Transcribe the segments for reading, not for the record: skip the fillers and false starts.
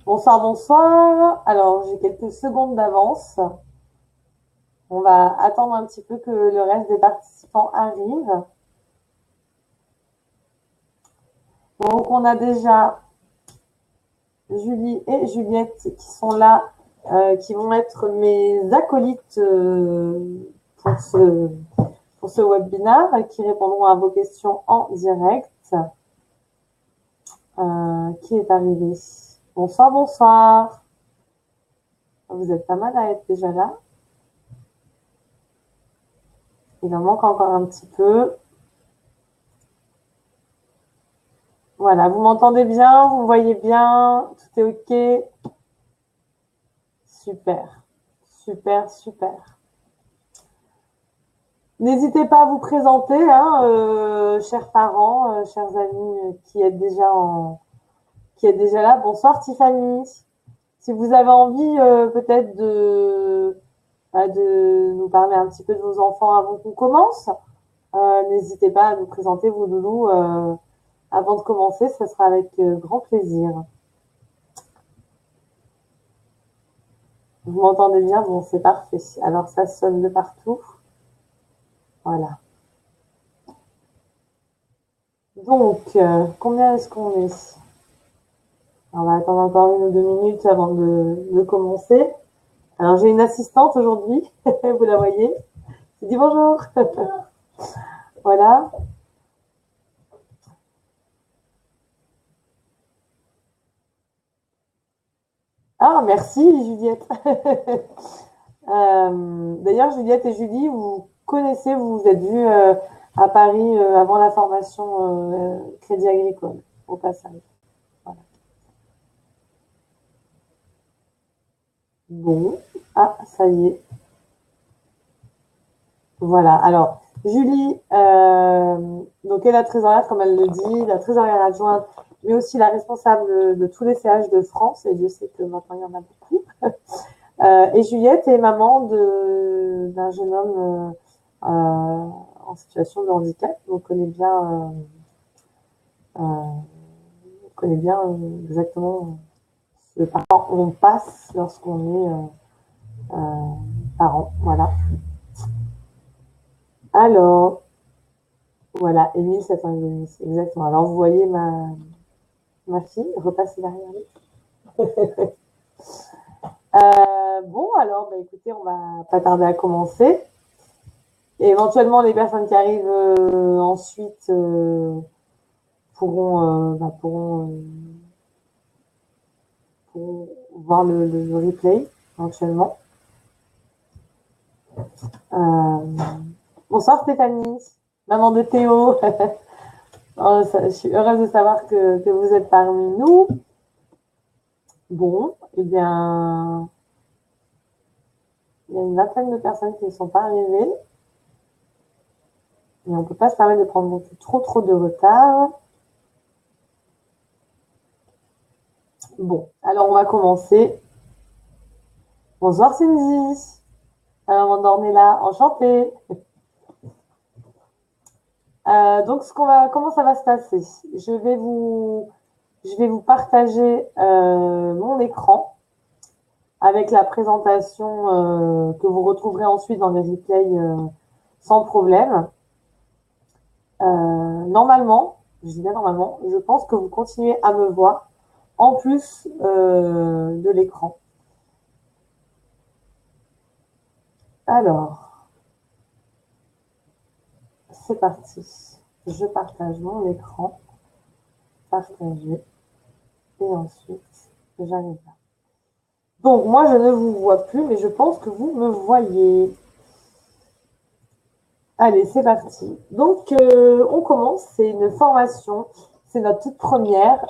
Bonsoir, bonsoir. Alors, j'ai quelques secondes d'avance. On va attendre un petit peu que le reste des participants arrive. Donc, on a déjà Julie et Juliette qui sont là, qui vont être mes acolytes pour ce webinaire, qui répondront à vos questions en direct. Qui est arrivé? Bonsoir, bonsoir. Vous êtes pas mal à être déjà là. Il en manque encore un petit peu. Voilà, vous m'entendez bien, vous me voyez bien, tout est OK. Super, super, super. N'hésitez pas à vous présenter, hein, chers parents, chers amis qui êtes déjà là. Bonsoir Tiffany. Si vous avez envie peut-être de nous parler un petit peu de vos enfants avant qu'on commence, n'hésitez pas à nous présenter vos loulous avant de commencer, ça sera avec grand plaisir. Vous m'entendez bien? Bon, c'est parfait. Alors, ça sonne de partout. Voilà. Donc, combien est-ce qu'on est? On va attendre encore 1 ou 2 minutes avant de commencer. Alors, j'ai une assistante aujourd'hui. Vous la voyez? Je dis bonjour. Voilà. Ah, merci Juliette. D'ailleurs, Juliette et Julie, vous connaissez, vous vous êtes vus à Paris avant la formation Crédit Agricole, au passage. Voilà. Bon, ah, ça y est. Voilà, alors, Julie, donc elle est la trésorière, comme elle le dit, la trésorière adjointe, mais aussi la responsable de tous les CH de France, et je sais que maintenant il y en a beaucoup. Et Juliette est maman d'un jeune homme en situation de handicap, donc connaît bien exactement ce par quoi on passe lorsqu'on est parent. Voilà. Alors, voilà, Émile, c'est un Nice, exactement. Alors, vous voyez ma fille, repassez derrière lui. Bon, alors, bah, écoutez, on va pas tarder à commencer. Et éventuellement, les personnes qui arrivent ensuite pourront voir le replay éventuellement. Bonsoir Stéphanie, maman de Théo. Oh, je suis heureuse de savoir que vous êtes parmi nous. Bon, eh bien, il y a une vingtaine de personnes qui ne sont pas arrivées. Et on ne peut pas se permettre de prendre non plus trop de retard. Bon, alors on va commencer. Bonsoir Cindy. Alors, on est là, enchantée. Donc, comment ça va se passer? Je vais vous partager mon écran avec la présentation que vous retrouverez ensuite dans les replays sans problème. Normalement, je dis bien normalement, je pense que vous continuez à me voir en plus de l'écran. Alors, c'est parti. Je partage mon écran. Partager. Et ensuite, j'arrive là. Donc, moi, je ne vous vois plus, mais je pense que vous me voyez. Allez, c'est parti. Donc, on commence. C'est une formation. C'est notre toute première.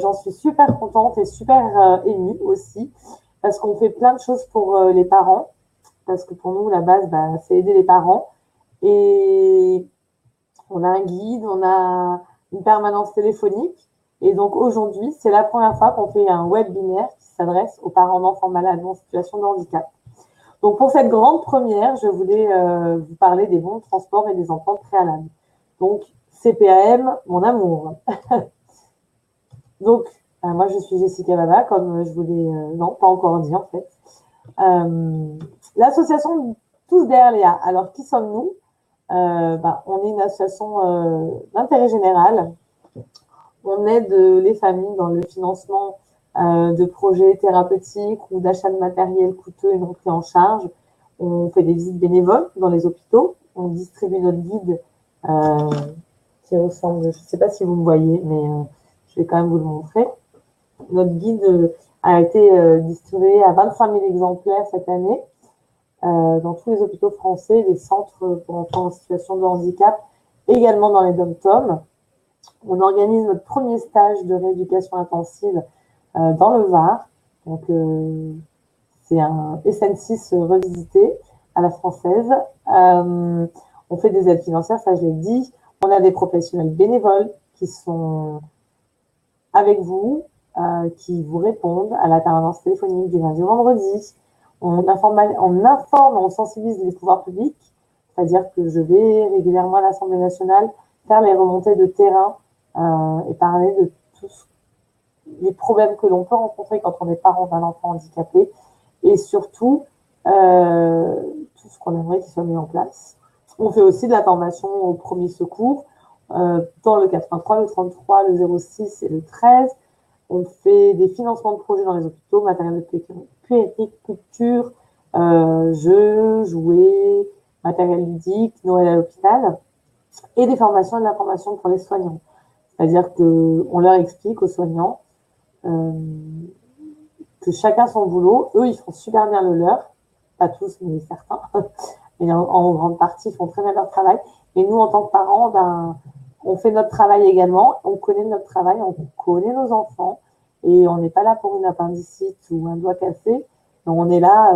J'en suis super contente et super émue aussi, parce qu'on fait plein de choses pour les parents. Parce que pour nous, la base, c'est aider les parents. Et on a un guide, on a une permanence téléphonique. Et donc aujourd'hui, c'est la première fois qu'on fait un webinaire qui s'adresse aux parents d'enfants malades ou en situation de handicap. Donc pour cette grande première, je voulais vous parler des bons de transport et des ententes préalables. Donc CPAM, mon amour. Donc Moi, je suis Jessica Baba, comme je vous l'ai, non, pas encore dit en fait. L'association Tous derrière Léa. Alors, qui sommes-nous? On est une association d'intérêt général. On aide les familles dans le financement de projets thérapeutiques ou d'achat de matériel coûteux et non pris en charge. On fait des visites bénévoles dans les hôpitaux. On distribue notre guide euh, qui ressemble, je ne sais pas si vous me voyez, mais je vais quand même vous le montrer. Notre guide a été distribué à 25 000 exemplaires cette année dans tous les hôpitaux français, les centres pour enfants en situation de handicap, également dans les dom-toms. On organise notre premier stage de rééducation intensive dans le Var. Donc, c'est un SN6 revisité à la française. On fait des aides financières, ça je l'ai dit. On a des professionnels bénévoles qui sont avec vous, qui vous répondent à la permanence téléphonique du lundi au vendredi. On informe, on sensibilise les pouvoirs publics, c'est-à-dire que je vais régulièrement à l'Assemblée nationale faire les remontées de terrain et parler de tous les problèmes que l'on peut rencontrer quand on est parent d'un enfant handicapé et surtout tout ce qu'on aimerait qu'il soit mis en place. On fait aussi de la formation au premier secours dans le 83, le 33, le 06 et le 13. On fait des financements de projets dans les hôpitaux, matériel de puériculture, jeux, jouets, matériel ludique, Noël à l'hôpital, et des formations et de la formation pour les soignants. C'est-à-dire qu'on leur explique aux soignants que chacun son boulot. Eux, ils font super bien le leur. Pas tous, mais certains. Mais en grande partie, ils font très bien leur travail. Et nous, en tant que parents, on fait notre travail également. On connaît notre travail, on connaît nos enfants. Et on n'est pas là pour une appendicite ou un doigt cassé. Donc, on est là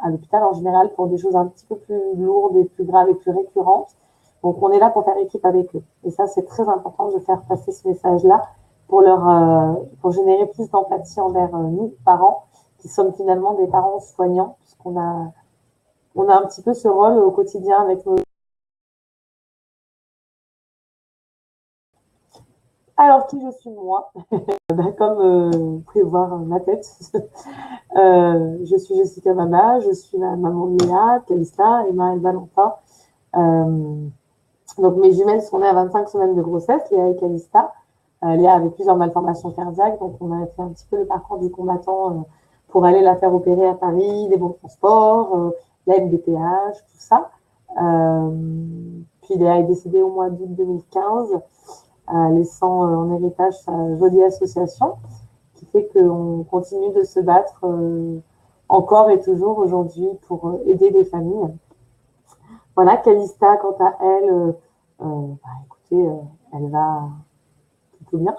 à l'hôpital en général pour des choses un petit peu plus lourdes et plus graves et plus récurrentes. Donc, on est là pour faire équipe avec eux. Et ça, c'est très important de faire passer ce message-là pour générer plus d'empathie envers nous, parents, qui sommes finalement des parents soignants, puisqu'on a un petit peu ce rôle au quotidien avec nos. Alors, qui je suis moi? Comme vous pouvez voir ma tête, je suis Jessica Baba, je suis la maman de Léa, Calista, Emma et Valentin. Donc, mes jumelles sont nées à 25 semaines de grossesse, Léa et Calista. Léa avait plusieurs malformations cardiaques, donc on a fait un petit peu le parcours du combattant pour aller la faire opérer à Paris, des bons transports, la MDPH, tout ça. Puis Léa est décédée au mois d'août 2015, laissant en héritage sa jolie association, qui fait qu'on continue de se battre encore et toujours aujourd'hui pour aider les familles. Voilà, Calista, quant à elle, écoutez, elle va plutôt bien.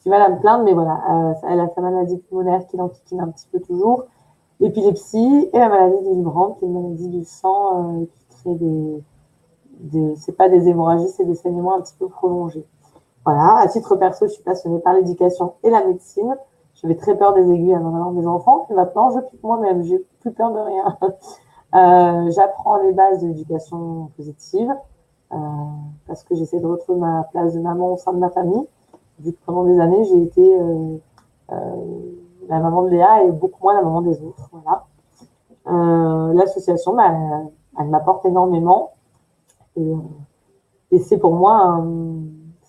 J'ai mal à me plaindre, mais voilà, elle a sa maladie pulmonaire qui l'enquiquine un petit peu toujours, l'épilepsie et la maladie de Willebrand, qui est une maladie du sang qui crée c'est pas des hémorragies, c'est des saignements un petit peu prolongés. Voilà, à titre perso, je suis passionnée par l'éducation et la médecine. J'avais très peur des aiguilles avant mes enfants, puis maintenant je pique moi-même, j'ai plus peur de rien. J'apprends les bases de l'éducation positive parce que j'essaie de retrouver ma place de maman au sein de ma famille. Vu que pendant des années, j'ai été la maman de Léa et beaucoup moins la maman des autres. Voilà. L'association, elle m'apporte énormément et c'est pour moi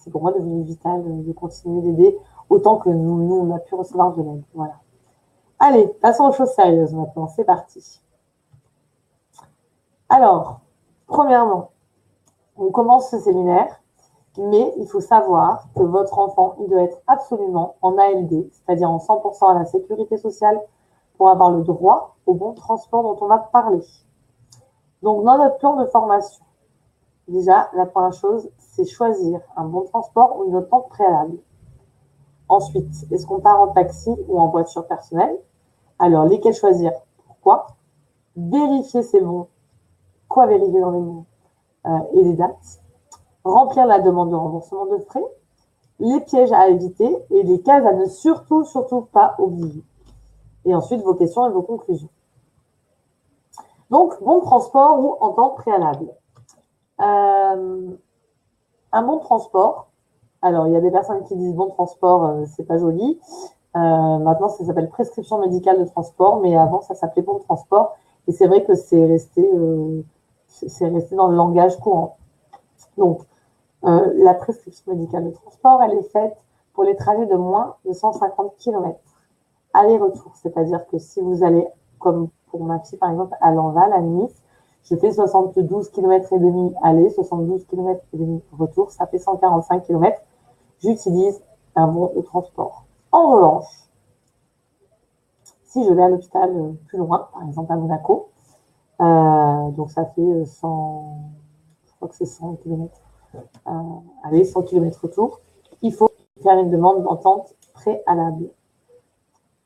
devenu vital de continuer d'aider autant que nous, on a pu recevoir de l'aide. Voilà. Allez, passons aux choses sérieuses maintenant. C'est parti. Alors, premièrement, on commence ce séminaire, mais il faut savoir que votre enfant, il doit être absolument en ALD, c'est-à-dire en 100% à la sécurité sociale, pour avoir le droit au bon transport dont on va parler. Donc, dans notre plan de formation, déjà, la première chose, c'est choisir un bon transport ou une attente préalable. Ensuite, est-ce qu'on part en taxi ou en voiture personnelle? Alors, lesquels choisir? Pourquoi? Vérifier ses bons. Quoi vérifier dans les bons et les dates? Remplir la demande de remboursement de frais, les pièges à éviter et les cases à ne surtout pas oublier. Et ensuite, vos questions et vos conclusions. Donc, bon transport ou entente préalable. Un bon transport, Alors, il y a des personnes qui disent bon transport, c'est pas joli. Maintenant, ça s'appelle prescription médicale de transport, mais avant, ça s'appelait bon transport. Et c'est vrai que c'est resté dans le langage courant. Donc, la prescription médicale de transport, elle est faite pour les trajets de moins de 150 km aller-retour. C'est-à-dire que si vous allez, comme pour ma fille par exemple, à Lanval, à Nice, je fais 72 km et demi aller, 72 km et demi retour, ça fait 145 km. J'utilise un bon de transport. En revanche, si je vais à l'hôpital plus loin, par exemple à Monaco, donc ça fait 100, je crois que c'est 100 km, aller 100 km retour, il faut faire une demande d'entente préalable.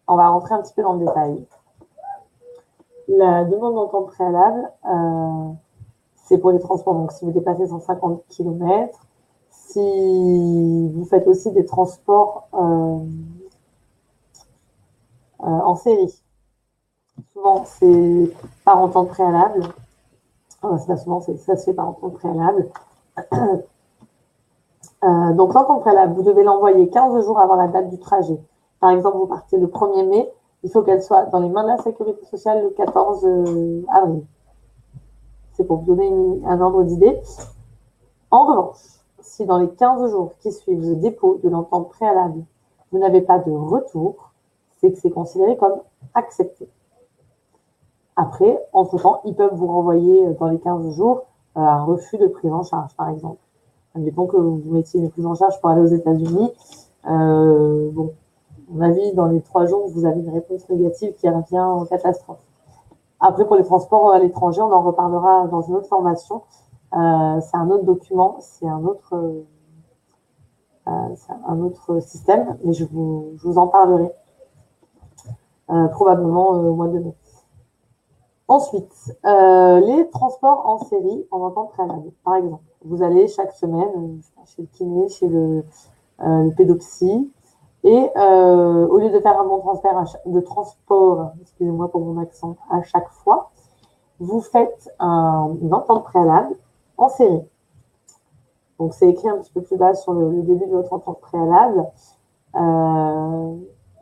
On va rentrer un petit peu dans le détail. La demande d'entente préalable, c'est pour les transports. Donc, si vous dépassez 150 km, si vous faites aussi des transports en série, souvent c'est par entente préalable. C'est pas souvent, ça se fait par entente préalable. Donc, l'entente préalable, vous devez l'envoyer 15 jours avant la date du trajet. Par exemple, vous partez le 1er mai, il faut qu'elle soit dans les mains de la sécurité sociale le 14 avril. C'est pour vous donner un ordre d'idée. En revanche, si dans les 15 jours qui suivent le dépôt de l'entente préalable, vous n'avez pas de retour, c'est que c'est considéré comme accepté. Après, entre-temps, ils peuvent vous renvoyer dans les 15 jours un refus de prise en charge, par exemple. Admettons que vous mettiez une prise en charge pour aller aux États-Unis. Bon, à mon avis, dans les 3 jours, vous avez une réponse négative qui revient en catastrophe. Après, pour les transports à l'étranger, on en reparlera dans une autre formation. C'est un autre document, c'est un autre système, mais je vous en parlerai probablement au mois de mai. Ensuite, les transports en série en entente préalable. Par exemple, vous allez chaque semaine chez le kiné, chez le pédopsie, et au lieu de faire un bon de transport, excusez-moi pour mon accent, à chaque fois, vous faites une entente préalable en série. Donc, c'est écrit un petit peu plus bas sur le début de votre entente préalable.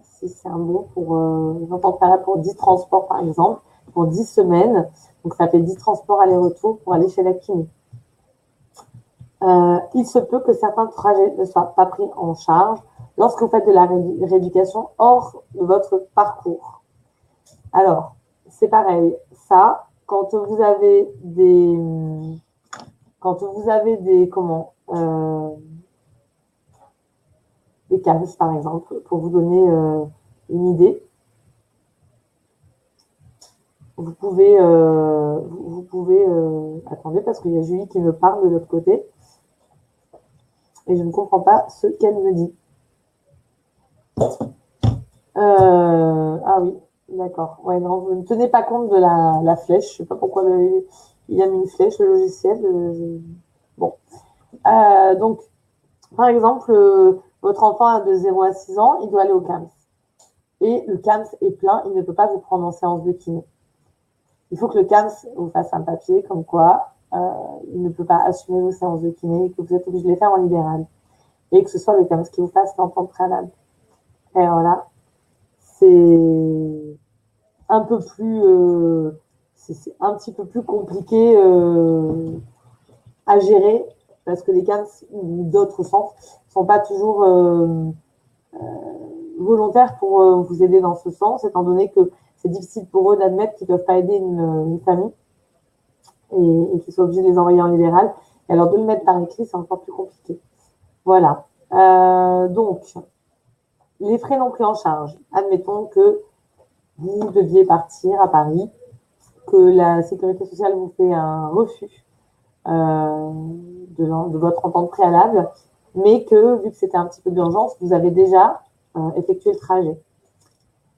Si c'est un bon pour une entente préalable pour 10 transports, par exemple, pour 10 semaines. Donc, ça fait 10 transports aller-retour pour aller chez la kiné. Il se peut que certains trajets ne soient pas pris en charge lorsque vous faites de la rééducation hors de votre parcours. Alors, c'est pareil. Ça, quand vous avez des des CAMS, par exemple, pour vous donner une idée, vous pouvez attendez, parce qu'il y a Julie qui me parle de l'autre côté et je ne comprends pas ce qu'elle me dit. Ah oui, d'accord. Ouais, non, vous ne tenez pas compte de la flèche. Je ne sais pas pourquoi il a mis une flèche, le logiciel. Bon. Donc, par exemple, votre enfant a de 0 à 6 ans, il doit aller au CAMS. Et le CAMS est plein, il ne peut pas vous prendre en séance de kiné. Il faut que le CAMS vous fasse un papier comme quoi il ne peut pas assumer vos séances de kiné et que vous êtes obligé de les faire en libéral. Et que ce soit le CAMS qui vous fasse l'entente préalable. Et voilà, c'est un peu plus, c'est un petit peu plus compliqué à gérer parce que les CAMS ou d'autres centres ne sont pas toujours volontaires pour vous aider dans ce sens, étant donné que c'est difficile pour eux d'admettre qu'ils ne peuvent pas aider une famille et qu'ils soient obligés de les envoyer en libéral. Et alors de le mettre par écrit, c'est encore plus compliqué. Voilà. Donc, les frais non pris en charge. Admettons que vous deviez partir à Paris, que la sécurité sociale vous fait un refus de votre entente préalable, mais que, vu que c'était un petit peu d'urgence, vous avez déjà effectué le trajet.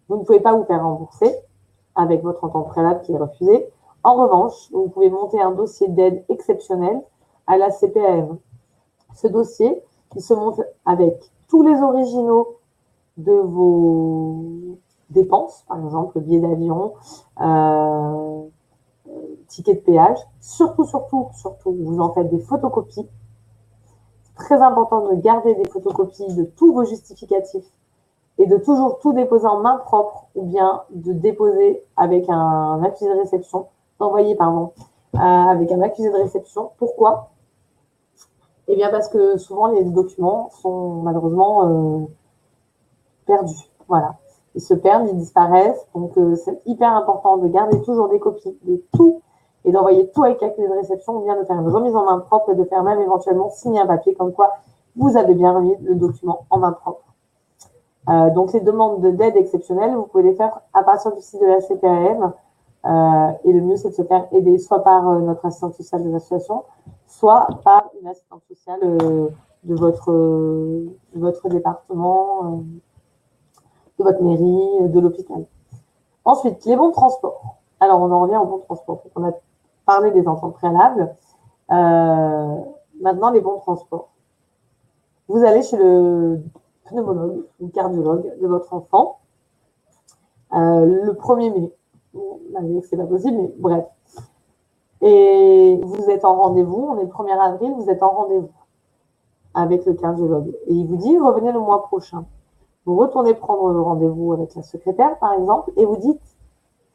Vous ne pouvez pas vous faire rembourser avec votre entente préalable qui est refusée. En revanche, vous pouvez monter un dossier d'aide exceptionnelle à la CPAM. Ce dossier, il se monte avec tous les originaux de vos dépenses, par exemple, le billet d'avion, ticket de péage. Surtout, vous en faites des photocopies. Très important de garder des photocopies de tous vos justificatifs et de toujours tout déposer en main propre ou bien de déposer avec un accusé de réception, d'envoyer, pardon, avec un accusé de réception. Pourquoi? Eh bien, parce que souvent, les documents sont malheureusement perdus. Voilà. Ils se perdent, ils disparaissent. Donc, c'est hyper important de garder toujours des copies de tout et d'envoyer tout avec accusé de réception ou bien de faire une remise en main propre et de faire même éventuellement signer un papier comme quoi vous avez bien remis le document en main propre. Donc, les demandes d'aide exceptionnelle, vous pouvez les faire à partir du site de la CPAM. Et le mieux, c'est de se faire aider soit par notre assistante sociale de l'association, soit par une assistante sociale de votre département, de votre mairie, de l'hôpital. Ensuite, les bons de transport. Alors, on en revient aux bons de transport. On a parlé des ententes préalables. Maintenant, les bons de transport. Vous allez chez le pneumologue ou cardiologue de votre enfant le 1er mai. Bon, c'est pas possible, mais bref. Et vous êtes en rendez-vous, on est le 1er avril, vous êtes en rendez-vous avec le cardiologue. Et il vous dit, revenez le mois prochain. Vous retournez prendre le rendez-vous avec la secrétaire, par exemple, et vous dites,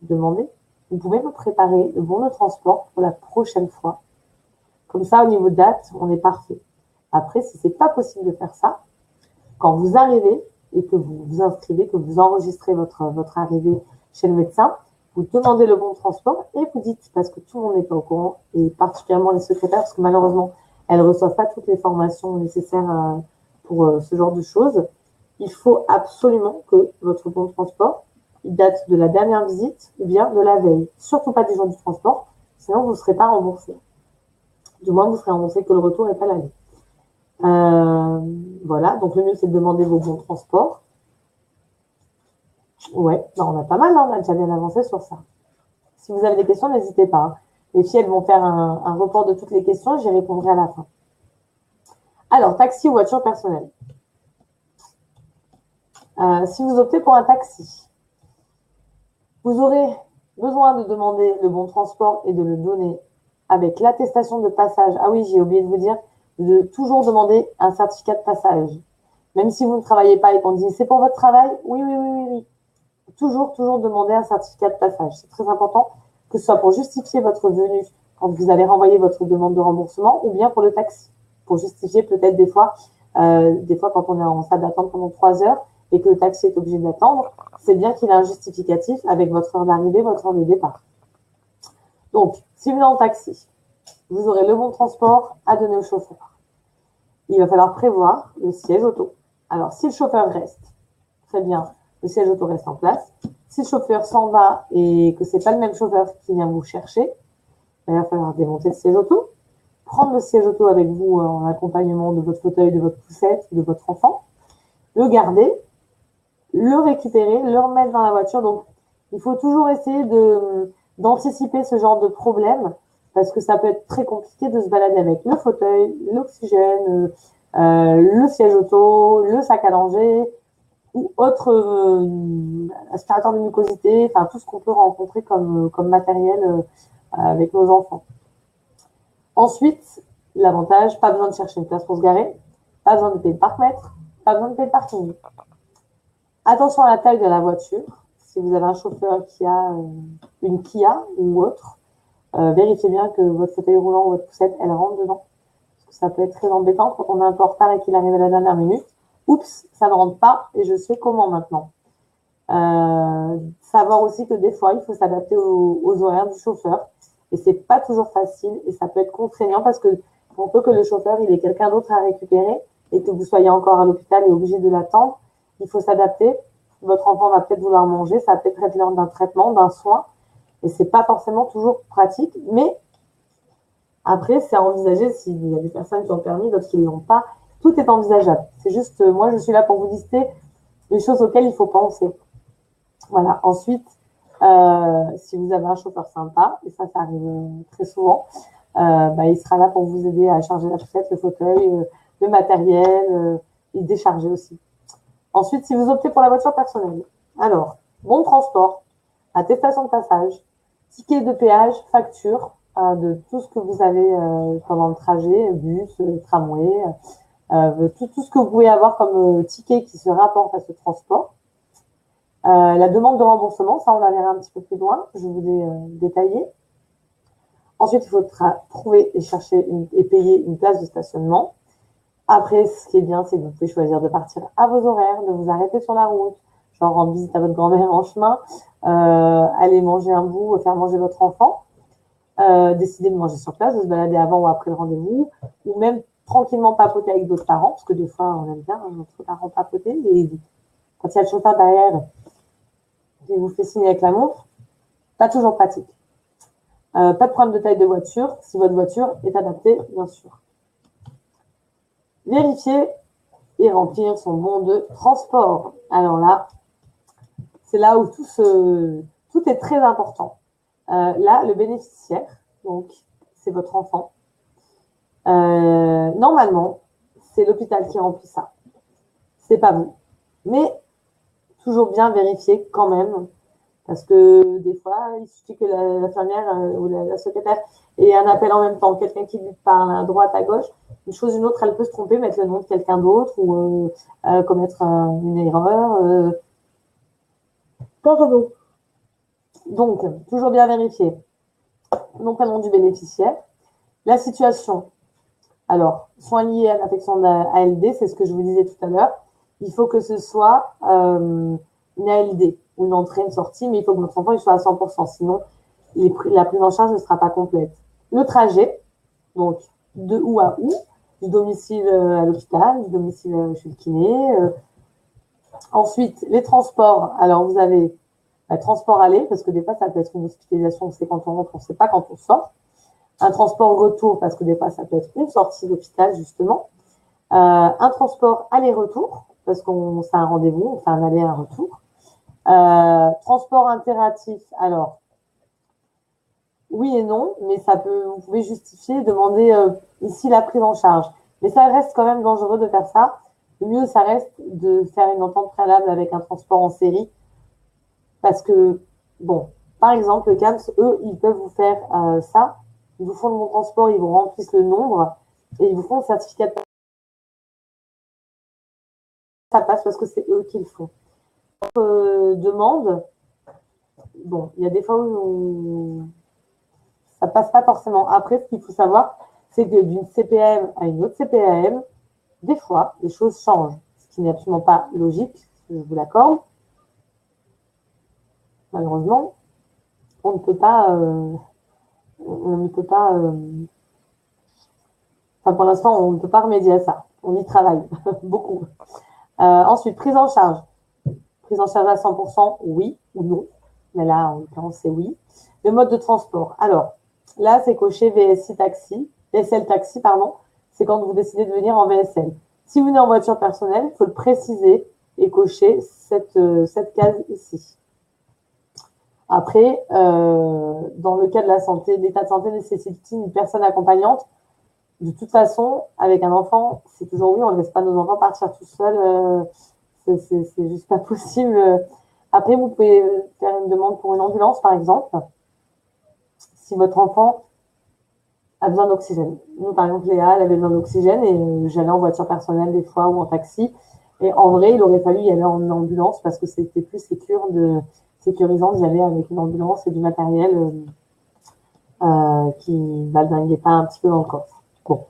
demandez, vous pouvez me préparer le bon de transport pour la prochaine fois. Comme ça, au niveau date, on est parfait. Après, si c'est pas possible de faire ça, quand vous arrivez et que vous vous inscrivez, que vous enregistrez votre arrivée chez le médecin, vous demandez le bon de transport et vous dites, parce que tout le monde n'est pas au courant, et particulièrement les secrétaires, parce que malheureusement, elles ne reçoivent pas toutes les formations nécessaires pour ce genre de choses. Il faut absolument que votre bon de transport il date de la dernière visite ou bien de la veille. Surtout pas du jour du transport, sinon vous ne serez pas remboursé. Du moins, vous serez remboursé que le retour et pas l'aller. Voilà, donc le mieux, c'est de demander vos bons de transport. Ouais, ben, on a pas mal, hein, on a déjà bien avancé sur ça. Si vous avez des questions, n'hésitez pas. Hein. Les filles, elles vont faire un report de toutes les questions et j'y répondrai à la fin. Alors, taxi ou voiture personnelle. Si vous optez pour un taxi, vous aurez besoin de demander le bon de transport et de le donner avec l'attestation de passage. Ah oui, j'ai oublié de vous dire, de toujours demander un certificat de passage. Même si vous ne travaillez pas et qu'on dit c'est pour votre travail, oui, oui, oui, oui, oui. Toujours demander un certificat de passage. C'est très important que ce soit pour justifier votre venue quand vous allez renvoyer votre demande de remboursement ou bien pour le taxi. Pour justifier peut-être des fois quand on est en salle d'attente pendant 3 heures et que le taxi est obligé d'attendre, c'est bien qu'il ait un justificatif avec votre heure d'arrivée, votre heure de départ. Donc, si vous êtes en taxi, vous aurez le bon de transport à donner au chauffeur. Il va falloir prévoir le siège auto. Alors, si le chauffeur reste, très bien, le siège auto reste en place. Si le chauffeur s'en va et que c'est pas le même chauffeur qui vient vous chercher, il va falloir démonter le siège auto, prendre le siège auto avec vous en accompagnement de votre fauteuil, de votre poussette, de votre enfant, le garder, le récupérer, le remettre dans la voiture. Donc, il faut toujours essayer d'anticiper ce genre de problème parce que ça peut être très compliqué de se balader avec le fauteuil, l'oxygène, le siège auto, le sac à langer ou autre aspirateur de mucosité, enfin tout ce qu'on peut rencontrer comme matériel avec nos enfants. Ensuite, l'avantage, pas besoin de chercher une place pour se garer, pas besoin de payer le parc-mètre, pas besoin de payer le parking. Attention à la taille de la voiture. Si vous avez un chauffeur qui a une Kia ou autre, vérifiez bien que votre fauteuil roulant ou votre poussette, elle rentre dedans. Parce que ça peut être très embêtant quand on est un peu en retard et qu'il arrive à la dernière minute. Oups, ça ne rentre pas et je sais comment maintenant. Savoir aussi que des fois, il faut s'adapter aux horaires du chauffeur. Et c'est pas toujours facile et ça peut être contraignant parce que pour peu que le chauffeur, il ait quelqu'un d'autre à récupérer et que vous soyez encore à l'hôpital et obligé de l'attendre, il faut s'adapter. Votre enfant va peut-être vouloir manger, ça va peut-être être l'heure d'un traitement, d'un soin. Et c'est pas forcément toujours pratique, mais après, c'est à envisager s'il y a des personnes qui ont le permis, d'autres qui ne l'ont pas. Tout est envisageable. C'est juste, moi, je suis là pour vous lister les choses auxquelles il faut penser. Voilà. Ensuite, si vous avez un chauffeur sympa, et ça arrive très souvent, il sera là pour vous aider à charger la poussette, le fauteuil, le matériel, et décharger aussi. Ensuite, si vous optez pour la voiture personnelle, alors, bon transport, attestation de passage, ticket de péage, facture de tout ce que vous avez pendant le trajet, bus, tramway, tout ce que vous pouvez avoir comme ticket qui se rapporte à ce transport. La demande de remboursement, ça on la verra un petit peu plus loin, je vous l'ai détaillé. Ensuite, il faut trouver et chercher et payer une place de stationnement. Après, ce qui est bien, c'est que vous pouvez choisir de partir à vos horaires, de vous arrêter sur la route, genre rendre visite à votre grand-mère en chemin, aller manger un bout, faire manger votre enfant, décider de manger sur place, de se balader avant ou après le rendez-vous, ou même tranquillement papoter avec d'autres parents, parce que des fois, on aime bien notre parent papoter, et quand il y a le chauffeur derrière qui vous fait signer avec la montre, pas toujours pratique. Pas de problème de taille de voiture, si votre voiture est adaptée, bien sûr. Vérifier et remplir son bon de transport. Alors là, c'est là où tout est très important. Là, le bénéficiaire, donc c'est votre enfant. Normalement, c'est l'hôpital qui remplit ça. C'est pas vous. Mais toujours bien vérifier quand même. Parce que des fois, il suffit que l'infirmière ou la secrétaire ait un appel en même temps, quelqu'un qui lui parle à droite, à gauche. Une chose ou une autre, elle peut se tromper, mettre le nom de quelqu'un d'autre ou commettre une erreur. Pardon. Donc, toujours bien vérifier. Nom, prénom du bénéficiaire. La situation. Alors, soins liés à l'affection ALD, c'est ce que je vous disais tout à l'heure. Il faut que ce soit une ALD, une entrée, une sortie, mais il faut que votre enfant il soit à 100%. Sinon, la prise en charge ne sera pas complète. Le trajet, donc de où à où, du domicile à l'hôpital, du domicile chez le kiné. Ensuite, les transports. Alors, vous avez transport aller, parce que des fois, ça peut être une hospitalisation, on sait quand on rentre, on ne sait pas quand on sort. Un transport retour, parce que des fois, ça peut être une sortie d'hôpital, justement. Un transport aller-retour, parce qu'on fait un rendez-vous, on fait un aller et un retour. Transport impératif, alors, oui et non, mais vous pouvez justifier, demander ici la prise en charge. Mais ça reste quand même dangereux de faire ça. Le mieux, ça reste de faire une entente préalable avec un transport en série. Parce que, bon, par exemple, le CAMS, eux, ils peuvent vous faire ça. Ils vous font le bon transport, ils vous remplissent le nombre et ils vous font le certificat de ça passe parce que c'est eux qui le font. Demande, bon, il y a des fois où ça passe pas forcément. Après, ce qu'il faut savoir, c'est que d'une CPAM à une autre CPAM, des fois, les choses changent, ce qui n'est absolument pas logique, je vous l'accorde. Malheureusement, on ne peut pas, enfin, pour l'instant, on ne peut pas remédier à ça. On y travaille beaucoup. Ensuite, prise en charge. Prise en charge à 100%, oui ou non. Mais là, en l'occurrence, c'est oui. Le mode de transport. Alors, là, c'est coché VSL taxi, pardon. C'est quand vous décidez de venir en VSL. Si vous venez en voiture personnelle, il faut le préciser et cocher cette case ici. Après, dans le cas de la santé, l'état de santé nécessite une personne accompagnante. De toute façon, avec un enfant, c'est toujours oui, on ne laisse pas nos enfants partir tout seuls. C'est juste pas possible. Après, vous pouvez faire une demande pour une ambulance, par exemple, si votre enfant a besoin d'oxygène. Nous, par exemple, Léa, elle avait besoin d'oxygène et j'allais en voiture personnelle des fois ou en taxi. Et en vrai, il aurait fallu y aller en ambulance parce que c'était plus sécurisant d'y aller avec une ambulance et du matériel qui ne valdinguait pas un petit peu dans le coffre. Bon.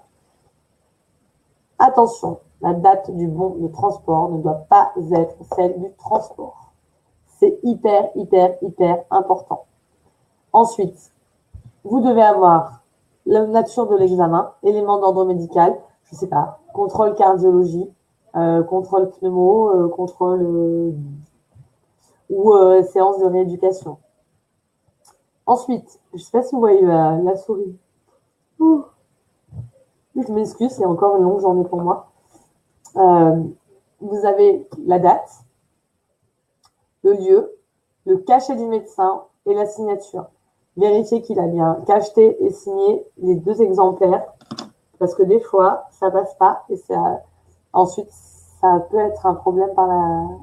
Attention, la date du bon de transport ne doit pas être celle du transport. C'est hyper, hyper, hyper important. Ensuite, vous devez avoir la nature de l'examen, éléments d'ordre médical, je ne sais pas, contrôle cardiologie, contrôle pneumo, contrôle ou séance de rééducation. Ensuite, je ne sais pas si vous voyez la souris. Ouh. Je m'excuse, c'est encore une longue journée pour moi. Vous avez la date, le lieu, le cachet du médecin et la signature. Vérifiez qu'il a bien cacheté et signé les 2 exemplaires parce que des fois, ça passe pas et ensuite, ça peut être un problème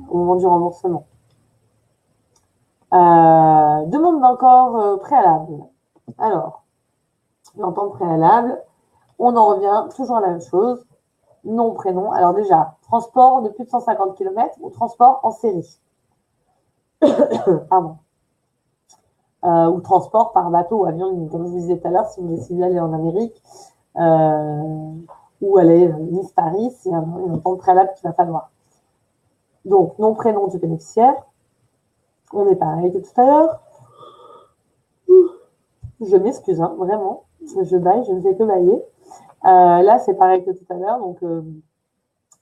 au moment du remboursement. Demande d'encore préalable. Alors, l'entente préalable, on en revient toujours à la même chose. nom, prénom. Alors déjà, transport de plus de 150 km ou transport en série. Pardon. Ou transport par bateau ou avion, comme je vous disais tout à l'heure, si vous décidez d'aller en Amérique ou aller Nice-Paris, c'est un temps préalable qu'il va falloir. Donc, nom, prénom du bénéficiaire. On est pareil que tout à l'heure. Je m'excuse, hein, vraiment. Je baille, je ne fais que bailler. Là, c'est pareil que tout à l'heure. Donc,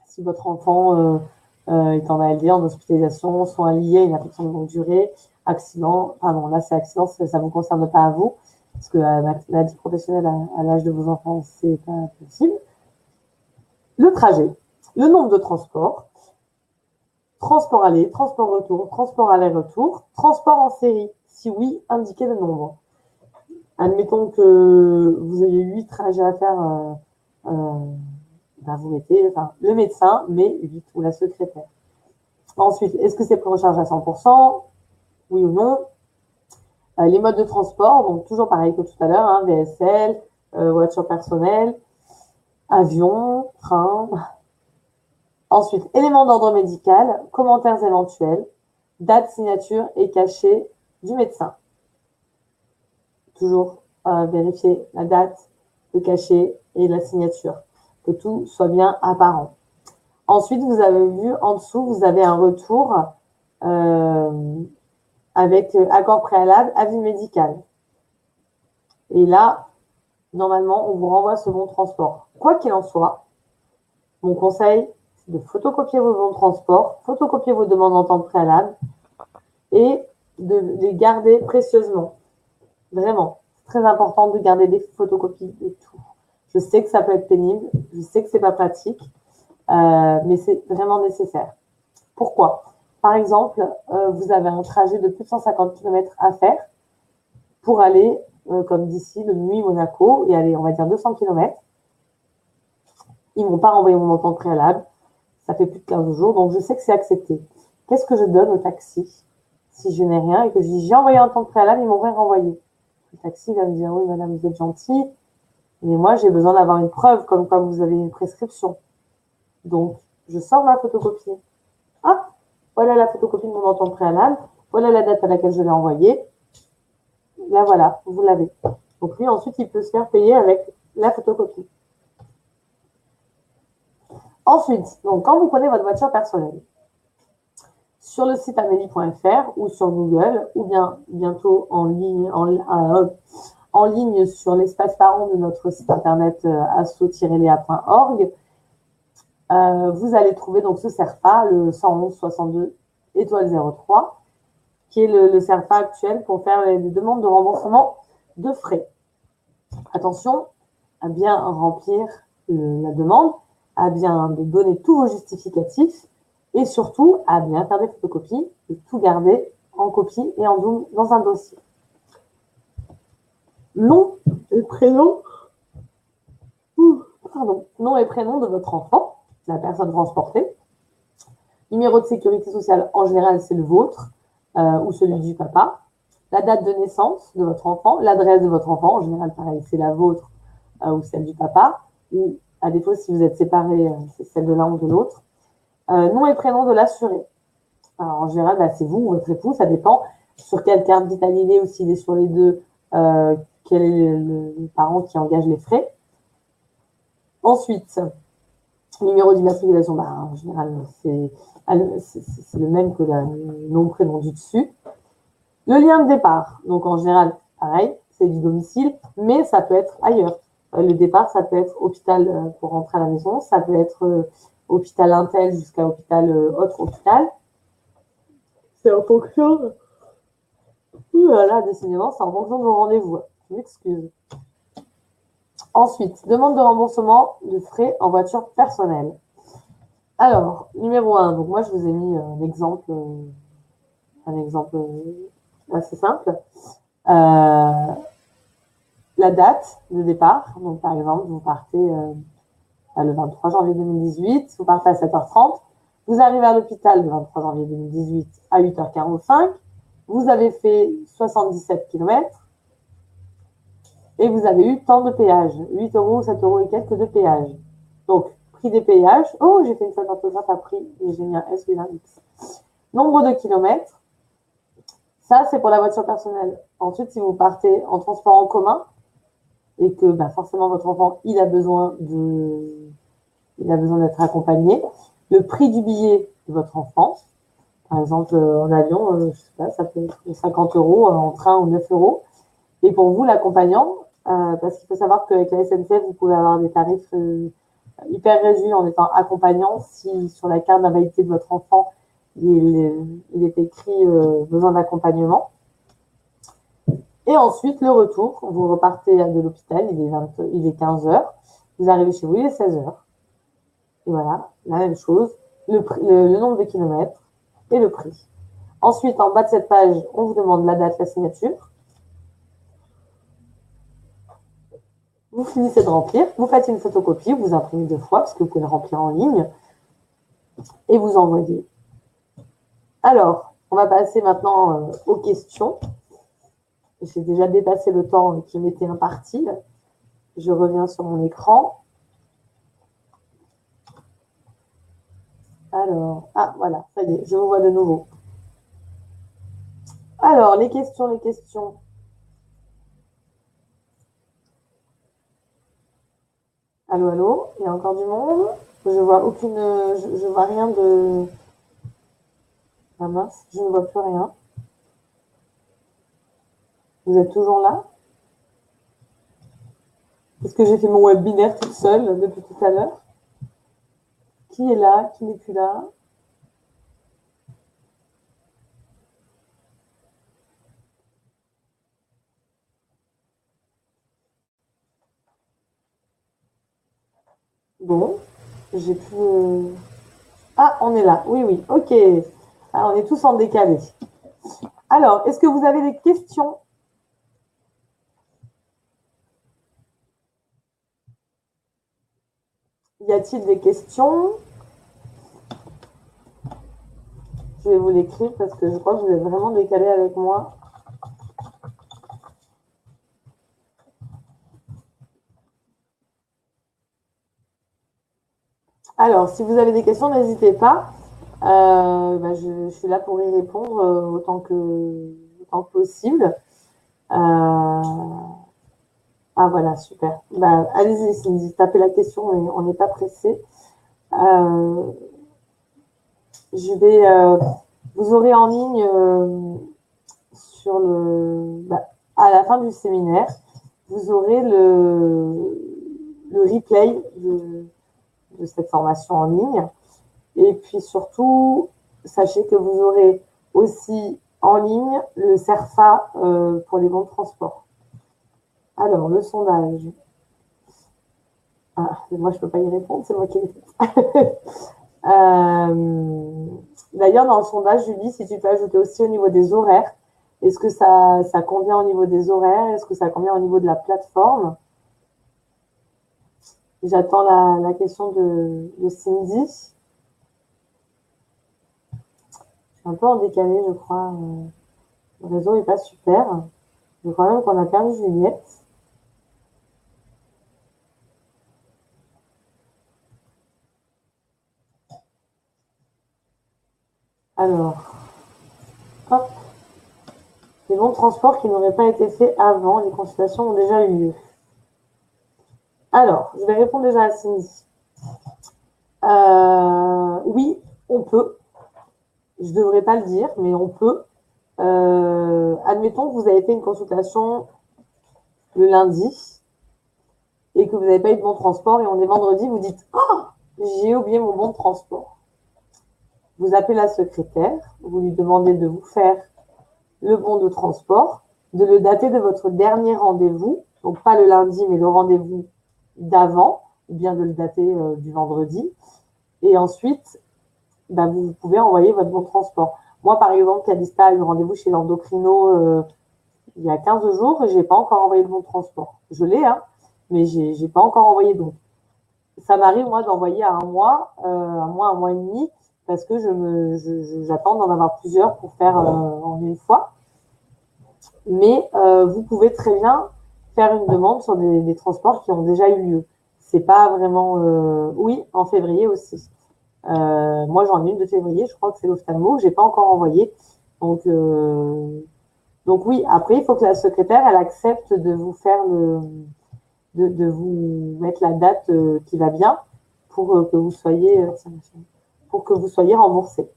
si votre enfant est en ALD, en hospitalisation, soins liés à une affection de longue durée, accident, pardon, là, c'est accident, ça ne vous concerne pas à vous, parce que la maladie professionnelle à l'âge de vos enfants, c'est pas possible. Le trajet, le nombre de transports, transport aller, transport retour, transport aller-retour, transport en série. Si oui, indiquez le nombre. Admettons que vous ayez 8 trajets à faire, ben vous mettez le médecin, mais 8 ou la secrétaire. Ensuite, est-ce que c'est pris en charge à 100%? Oui ou non? Les modes de transport, donc toujours pareil que tout à l'heure, hein, VSL, voiture personnelle, avion, train. Ensuite, éléments d'ordre médical, commentaires éventuels, date, signature et cachet du médecin. Toujours vérifier la date, le cachet et la signature, que tout soit bien apparent. Ensuite, vous avez vu en dessous, vous avez un retour avec accord préalable, avis médical. Et là, normalement, on vous renvoie ce bon de transport. Quoi qu'il en soit, mon conseil, c'est de photocopier vos bons de transport, photocopier vos demandes en temps préalable et de les garder précieusement. Vraiment, c'est très important de garder des photocopies de tout. Je sais que ça peut être pénible, je sais que c'est pas pratique, mais c'est vraiment nécessaire. Pourquoi? Par exemple, vous avez un trajet de plus de 150 km à faire pour aller, comme d'ici, de nuit Monaco, et aller, on va dire, 200 km. Ils ne m'ont pas renvoyé mon montant préalable. Ça fait plus de 15 jours, donc je sais que c'est accepté. Qu'est-ce que je donne au taxi si je n'ai rien et que je dis j'ai envoyé un temps préalable, ils m'ont rien renvoyé? Le taxi va me dire oui, madame, vous êtes gentille, mais moi, j'ai besoin d'avoir une preuve comme quoi vous avez une prescription. Donc, je sors ma photocopie. Ah, voilà la photocopie de mon entente préalable. Voilà la date à laquelle je l'ai envoyée. Là, voilà, vous l'avez. Donc, lui, ensuite, il peut se faire payer avec la photocopie. Ensuite, donc, quand vous prenez votre voiture personnelle, sur le site amélie.fr ou sur Google, ou bien bientôt en ligne sur l'espace parent de notre site internet asso-lea.org, vous allez trouver donc ce CERFA, le 111 62 étoile 03, qui est le CERFA actuel pour faire les demandes de remboursement de frais. Attention à bien remplir la demande, à bien donner tous vos justificatifs et surtout à bien faire des photocopies et tout garder en copie et en double dans un dossier. Nom et prénom, nom et prénom de votre enfant, la personne transportée. Numéro de sécurité sociale, en général, c'est le vôtre ou celui du papa. La date de naissance de votre enfant, l'adresse de votre enfant, en général, pareil, c'est la vôtre ou celle du papa. Ou à défaut, si vous êtes séparés, c'est celle de l'un ou de l'autre. Nom et prénom de l'assuré. En général, bah, c'est vous ou votre époux, ça dépend sur quelle carte vitale il est ou s'il est sur les deux, quel est le parent qui engage les frais. Ensuite, numéro d'immatriculation, bah, en général, c'est le même que le nom prénom du dessus. Le lien de départ, donc en général, pareil, c'est du domicile, mais ça peut être ailleurs. Le départ, ça peut être hôpital pour rentrer à la maison, ça peut être hôpital Intel jusqu'à hôpital autre hôpital. C'est en fonction. Voilà, décidément, c'est en fonction de vos rendez-vous. Je m'excuse. Ensuite, demande de remboursement de frais en voiture personnelle. Alors, numéro 1, donc moi je vous ai mis un exemple assez simple. La date de départ, donc par exemple, vous partez le 23 janvier 2018, vous partez à 7h30, vous arrivez à l'hôpital le 23 janvier 2018 à 8h45, vous avez fait 77 km et vous avez eu tant de péage, 8 euros, 7 euros et quelques de péage. Donc, prix des péages. Oh, j'ai fait une faute d'orthographe à prix, mais j'ai mis un S, un X. Nombre de kilomètres. Ça, c'est pour la voiture personnelle. Ensuite, si vous partez en transport en commun et que forcément votre enfant, il a besoin d'être accompagné, le prix du billet de votre enfant, par exemple en avion, je sais pas, ça peut être 50 euros, en train ou 9 euros. Et pour vous, l'accompagnant, parce qu'il faut savoir qu'avec la SNCF, vous pouvez avoir des tarifs hyper réduits en étant accompagnant si sur la carte d'invalidité de votre enfant, il est écrit besoin d'accompagnement. Et ensuite, le retour, vous repartez de l'hôpital, il est 15 heures, vous arrivez chez vous, il est 16 heures. Et voilà, la même chose, le nombre de kilomètres et le prix. Ensuite, en bas de cette page, on vous demande la date, la signature. Vous finissez de remplir, vous faites une photocopie, vous imprimez 2 fois, parce que vous pouvez le remplir en ligne, et vous envoyez. Alors, on va passer maintenant aux questions. J'ai déjà dépassé le temps qui m'était imparti. Je reviens sur mon écran. Alors, voilà, ça y est, je vous vois de nouveau. Alors, les questions. Allô, allô, il y a encore du monde? Je vois je vois rien de... Ah mince, je ne vois plus rien. Vous êtes toujours là? Est-ce que j'ai fait mon webinaire toute seule depuis tout à l'heure? Qui est là? Qui n'est plus là? Bon, j'ai plus... Ah, on est là. Oui, oui, ok. Ah, on est tous en décalé. Alors, est-ce que vous avez des questions? Y a-t-il des questions? Je vais vous l'écrire parce que je crois que vous êtes vraiment décalé avec moi. Alors, si vous avez des questions, n'hésitez pas. Je suis là pour y répondre autant que possible. Ah voilà, super. Allez-y, Cindy, tapez la question, mais on n'est pas pressé. Vous aurez en ligne à la fin du séminaire, vous aurez le replay de cette formation en ligne. Et puis surtout, sachez que vous aurez aussi en ligne le CERFA pour les bons de transport. Alors, le sondage. Moi, je ne peux pas y répondre, c'est moi qui l'ai fait. D'ailleurs, dans le sondage, Julie, si tu peux ajouter aussi au niveau des horaires, est-ce que ça convient au niveau des horaires? Est-ce que ça convient au niveau de la plateforme? J'attends la question de Cindy. Je suis un peu en décalé, je crois. Le réseau n'est pas super. Je crois même qu'on a perdu Juliette. Alors, hop. Les bons de transport qui n'auraient pas été faits avant, les consultations ont déjà eu lieu. Alors, je vais répondre déjà à Cindy. Oui, on peut. Je ne devrais pas le dire, mais on peut. Admettons que vous avez fait une consultation le lundi et que vous n'avez pas eu de bon de transport et on est vendredi, vous dites « Oh, j'ai oublié mon bon de transport ». Vous appelez la secrétaire, vous lui demandez de vous faire le bon de transport, de le dater de votre dernier rendez-vous, donc pas le lundi, mais le rendez-vous d'avant, ou bien de le dater du vendredi. Et ensuite, vous pouvez envoyer votre bon de transport. Moi, par exemple, Calista a eu rendez-vous chez l'endocrino il y a 15 jours et je n'ai pas encore envoyé le bon de transport. Je l'ai, mais je n'ai pas encore envoyé. Donc, ça m'arrive, moi, d'envoyer à un mois et demi, parce que j'attends d'en avoir plusieurs pour faire en une fois. Mais vous pouvez très bien faire une demande sur des transports qui ont déjà eu lieu. c'est pas vraiment… oui, en février aussi. Moi, j'en ai une de février, je crois que c'est l'ophtalmo, je n'ai pas encore envoyé. Donc oui, après, il faut que la secrétaire, elle accepte de vous faire de vous mettre la date qui va bien pour que vous soyez remboursé.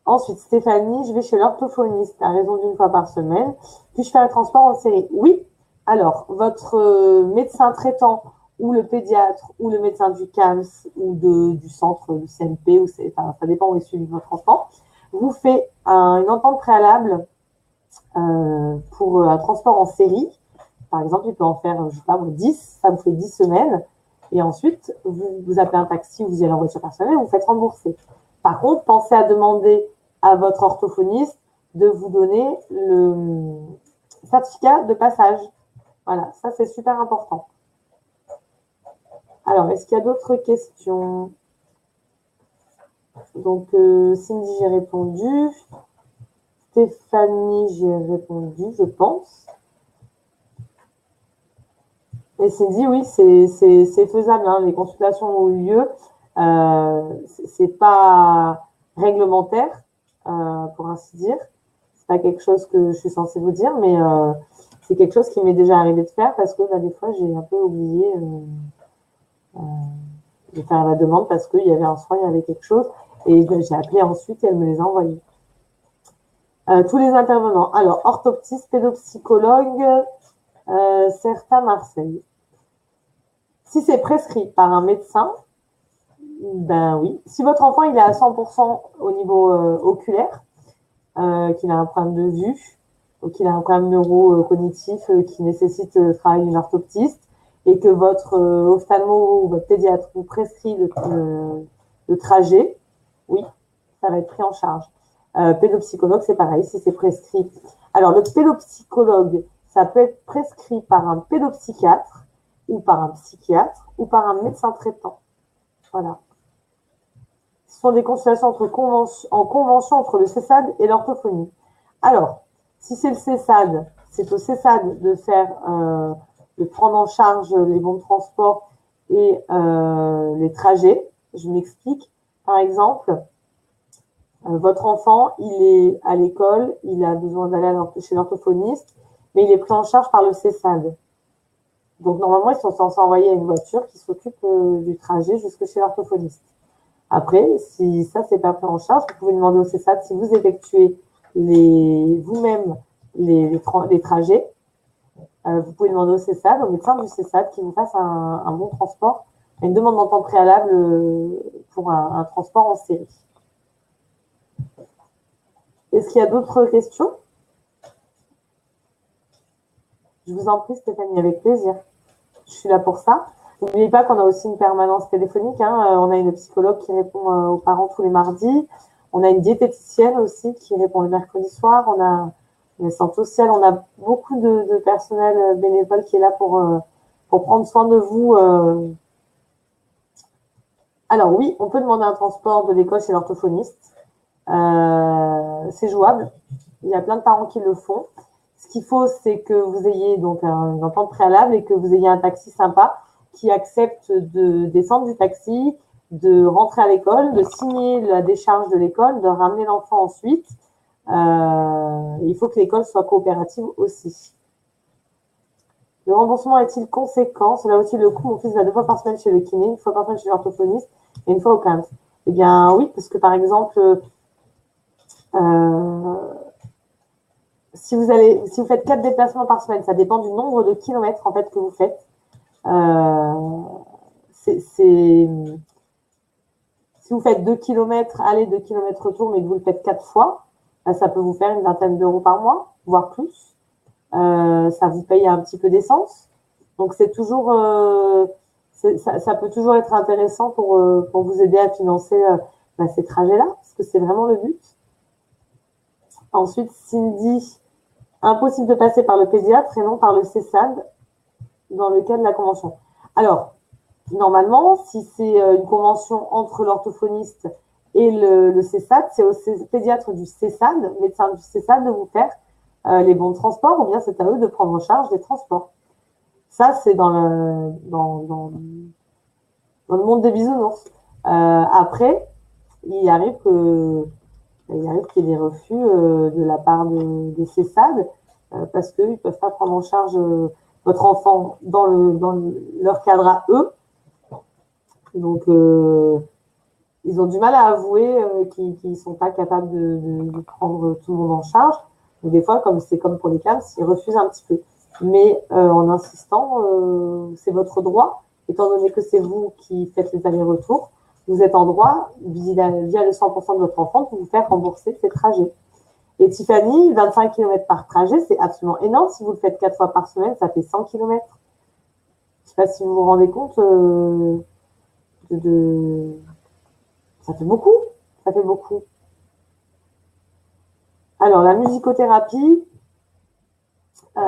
Ensuite, Stéphanie, je vais chez l'orthophoniste à raison d'une fois par semaine. Puis-je faire le transport en série? Oui. Alors, votre médecin traitant ou le pédiatre ou le médecin du CAMS ou du centre du CNP, enfin, ça dépend où est suivi votre enfant, vous fait une entente préalable pour un transport en série. Par exemple, il peut en faire, je sais pas, 10, ça vous fait 10 semaines. Et ensuite, vous appelez un taxi ou vous y allez en voiture personnelle, vous faites rembourser. Par contre, pensez à demander à votre orthophoniste de vous donner le certificat de passage. Voilà, ça c'est super important. Alors, est-ce qu'il y a d'autres questions? Donc, Cindy, j'ai répondu. Stéphanie, j'ai répondu, je pense. Et Cindy, oui, c'est faisable. Hein. Les consultations ont eu lieu. C'est pas réglementaire, pour ainsi dire. C'est pas quelque chose que je suis censée vous dire, mais c'est quelque chose qui m'est déjà arrivé de faire parce que des fois, j'ai un peu oublié de faire la demande parce qu'il y avait un soin, il y avait quelque chose. Et j'ai appelé ensuite et elle me les a envoyés. Tous les intervenants. Alors, orthoptiste, pédopsychologue, certains Marseille. Si c'est prescrit par un médecin, ben oui. Si votre enfant il est à 100% au niveau oculaire, qu'il a un problème de vue, ou qu'il a un problème neurocognitif qui nécessite le travail d'une orthoptiste, et que votre ophtalmo ou votre pédiatre vous prescrit le trajet, oui, ça va être pris en charge. Pédopsychologue, c'est pareil, si c'est prescrit. Alors, le pédopsychologue, ça peut être prescrit par un pédopsychiatre, ou par un psychiatre, ou par un médecin traitant. Voilà. Ce sont des consultations en convention entre le CESAD et l'orthophonie. Alors, si c'est le CESAD, c'est au CESAD de faire, de prendre en charge les bons de transport et les trajets. Je m'explique. Par exemple, votre enfant, il est à l'école, il a besoin d'aller chez l'orthophoniste, mais il est pris en charge par le CESAD. Donc, normalement, ils sont censés envoyer une voiture qui s'occupe du trajet jusque chez l'orthophoniste. Après, si ça, c'est pas pris en charge, vous pouvez demander au CESAD si vous effectuez vous-même les trajets. Vous pouvez demander au CESAD, au médecin du CESAD, qui vous fasse un bon transport, une demande d'entente préalable pour un transport en série. Est-ce qu'il y a d'autres questions? Je vous en prie, Stéphanie, avec plaisir. Je suis là pour ça. N'oubliez pas qu'on a aussi une permanence téléphonique. Hein. On a une psychologue qui répond aux parents tous les mardis. On a une diététicienne aussi qui répond le mercredi soir. On a une centre social. On a beaucoup de personnel bénévole qui est là pour prendre soin de vous. Alors oui, on peut demander un transport de l'école chez l'orthophoniste. C'est jouable. Il y a plein de parents qui le font. Ce qu'il faut, c'est que vous ayez donc une entente préalable et que vous ayez un taxi sympa qui accepte de descendre du taxi, de rentrer à l'école, de signer la décharge de l'école, de ramener l'enfant ensuite. Il faut que l'école soit coopérative aussi. Le remboursement est-il conséquent? Cela aussi le coût. Mon fils va 2 fois par semaine chez le kiné, 1 fois par semaine chez l'orthophoniste et 1 fois au CAMS. Eh bien oui, parce que par exemple, si vous faites 4 déplacements par semaine, ça dépend du nombre de kilomètres en fait que vous faites. Si vous faites 2 km aller, 2 km retour, mais que vous le faites 4 fois, ça peut vous faire une vingtaine d'euros par mois, voire plus. Ça vous paye un petit peu d'essence. Donc c'est toujours, ça peut toujours être intéressant pour vous aider à financer ces trajets-là, parce que c'est vraiment le but. Ensuite, Cindy, impossible de passer par le pédiatre et non par le CESAD dans le cas de la convention. Alors, normalement, si c'est une convention entre l'orthophoniste et le CESAD, c'est au pédiatre du CESAD, médecin du CESAD, de vous faire les bons de transport, ou bien c'est à eux de prendre en charge les transports. Ça, c'est dans le monde des bisounours. Après, il arrive qu'il y ait des refus de la part des CESAD parce qu'ils ne peuvent pas prendre en charge votre enfant dans leur cadre à eux. Donc, ils ont du mal à avouer qu'ils ne sont pas capables de prendre tout le monde en charge. Donc, des fois, comme c'est comme pour les CAMS, ils refusent un petit peu. Mais en insistant, c'est votre droit, étant donné que c'est vous qui faites les allers-retours, vous êtes en droit, via le 100% de votre enfant, de vous faire rembourser ces trajets. Et Tiffany, 25 km par trajet, c'est absolument énorme. Si vous le faites 4 fois par semaine, ça fait 100 km. Je ne sais pas si vous vous rendez compte Ça fait beaucoup. Ça fait beaucoup. Alors, la musicothérapie, ça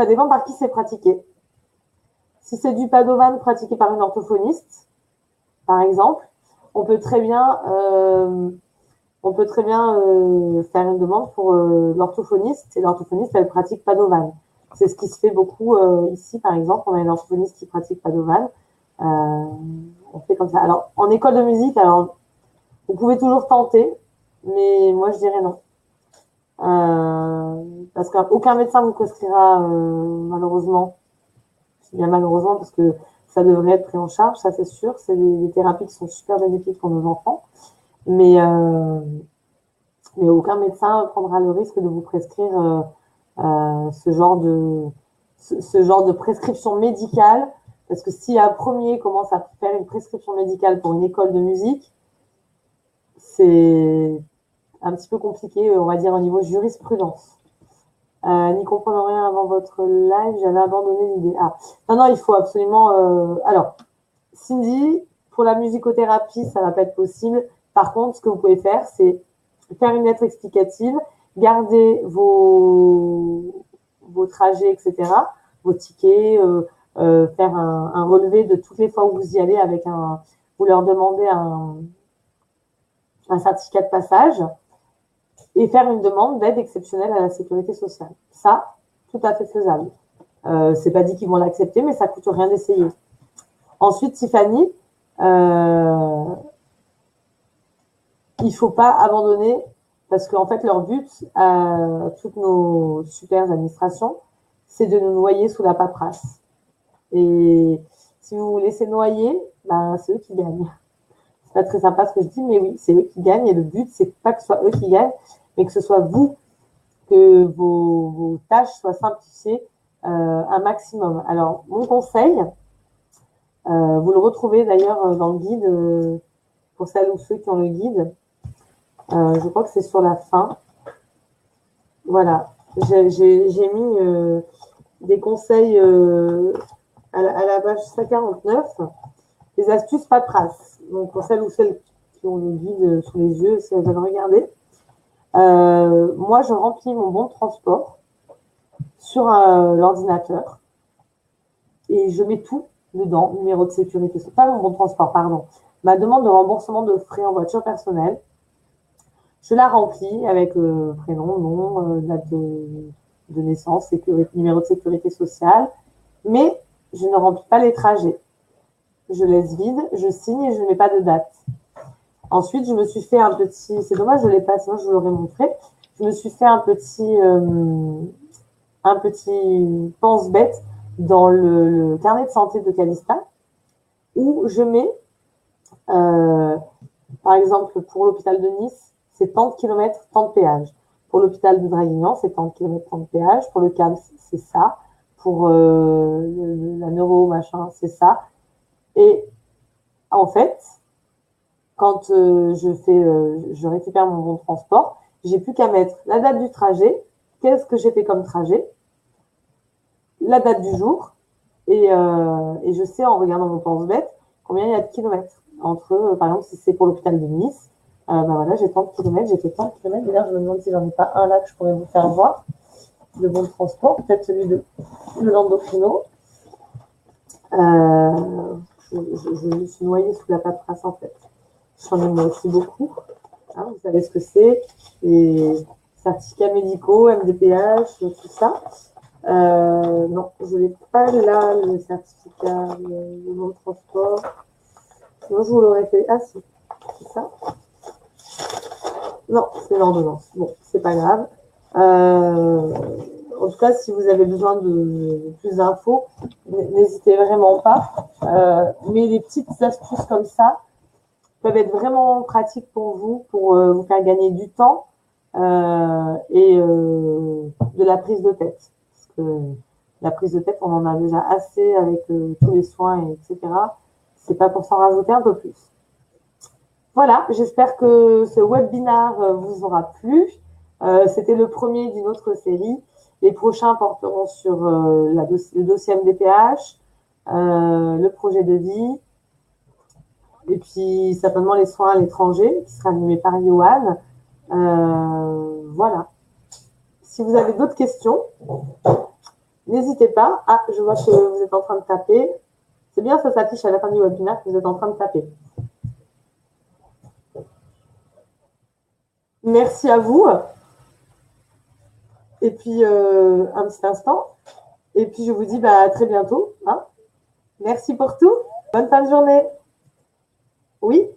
dépend par qui c'est pratiqué. Si c'est du Padovan pratiqué par une orthophoniste, par exemple, on peut très bien faire une demande pour l'orthophoniste. Et l'orthophoniste, elle pratique Padovan. C'est ce qui se fait beaucoup ici, par exemple. On a une orthophoniste qui pratique Padovan. On fait comme ça. Alors, en école de musique, alors, vous pouvez toujours tenter, mais moi, je dirais non. Parce qu'aucun médecin vous prescrira, malheureusement, je dis bien malheureusement, parce que ça devrait être pris en charge, ça c'est sûr. C'est des thérapies qui sont super bénéfiques pour nos enfants. Mais aucun médecin prendra le risque de vous prescrire ce genre de prescription médicale. Parce que si un premier commence à faire une prescription médicale pour une école de musique, c'est un petit peu compliqué, on va dire, au niveau jurisprudence. N'y comprenant rien avant votre live, j'avais abandonné l'idée. Ah, non, il faut absolument... Alors, Cindy, pour la musicothérapie, ça ne va pas être possible. Par contre, ce que vous pouvez faire, c'est faire une lettre explicative, garder vos trajets, etc., vos tickets, faire un relevé de toutes les fois où vous y allez vous leur demandez un certificat de passage et faire une demande d'aide exceptionnelle à la sécurité sociale. Ça, tout à fait faisable. C'est pas dit qu'ils vont l'accepter, mais ça coûte rien d'essayer. Ensuite, Tiffany, il faut pas abandonner parce qu'en fait, leur but à toutes nos super administrations, c'est de nous noyer sous la paperasse. Et si vous vous laissez noyer, ben, c'est eux qui gagnent. C'est pas très sympa ce que je dis, mais oui, c'est eux qui gagnent. Et le but, c'est pas que ce soit eux qui gagnent, mais que ce soit vous, que vos tâches soient simplifiées un maximum. Alors, mon conseil, vous le retrouvez d'ailleurs dans le guide, pour celles ou ceux qui ont le guide. Je crois que c'est sur la fin. Voilà. J'ai mis des conseils à la page 149, des astuces paperasse. Donc, pour celles ou celles qui ont le guide sous les yeux, si elles veulent regarder. Moi, je remplis mon bon de transport sur l'ordinateur et je mets tout dedans, numéro de sécurité, pas mon bon de transport, pardon, ma demande de remboursement de frais en voiture personnelle. Je la remplis avec prénom, nom, date de naissance, numéro de sécurité sociale, mais je ne remplis pas les trajets. Je laisse vide, je signe et je ne mets pas de date. Ensuite, je me suis fait un petit... C'est dommage, je ne l'ai pas, sinon je vous l'aurais montré. Je me suis fait un petit pense-bête dans le carnet de santé de Calista où je mets, par exemple, pour l'hôpital de Nice, c'est tant de kilomètres, tant de péage. Pour l'hôpital de Draguignan, c'est tant de kilomètres, tant de péage. Pour le CAMS, c'est ça. Pour la neuro, machin, c'est ça. Et en fait, quand je récupère mon bon de transport, j'ai plus qu'à mettre la date du trajet, qu'est-ce que j'ai fait comme trajet, la date du jour, et je sais en regardant mon pense-bête combien il y a de kilomètres. Entre, par exemple, si c'est pour l'hôpital de Nice, ben voilà, j'ai tant de kilomètres, j'ai fait tant de kilomètres. D'ailleurs, je me demande si j'en ai pas un là que je pourrais vous faire voir. Le bon de transport, peut-être celui de l'endocrino. Je suis noyée sous la paperasse en fait. J'en ai aussi beaucoup. Hein, vous savez ce que c'est. Les certificats médicaux, MDPH, tout ça. Non, je n'ai pas là le certificat, le nom de transport. Sinon, je vous l'aurais fait. Ah, si, c'est ça. Non, c'est l'ordonnance. Bon, c'est pas grave. En tout cas, si vous avez besoin de plus d'infos, n'hésitez vraiment pas. Mais les petites astuces comme ça peuvent être vraiment pratiques pour vous faire gagner du temps et de la prise de tête. Parce que la prise de tête, on en a déjà assez avec tous les soins, etc. C'est pas pour s'en rajouter un peu plus. Voilà, j'espère que ce webinaire vous aura plu. C'était le premier d'une autre série. Les prochains porteront sur le dossier MDPH, le projet de vie, et puis certainement les soins à l'étranger, qui sera animé par Yoann. Voilà. Si vous avez d'autres questions, n'hésitez pas. Ah, je vois que vous êtes en train de taper. C'est bien, ça s'affiche à la fin du webinaire que vous êtes en train de taper. Merci à vous. Et puis, un petit instant. Et puis, je vous dis à très bientôt. Hein. Merci pour tout. Bonne fin de journée. Oui.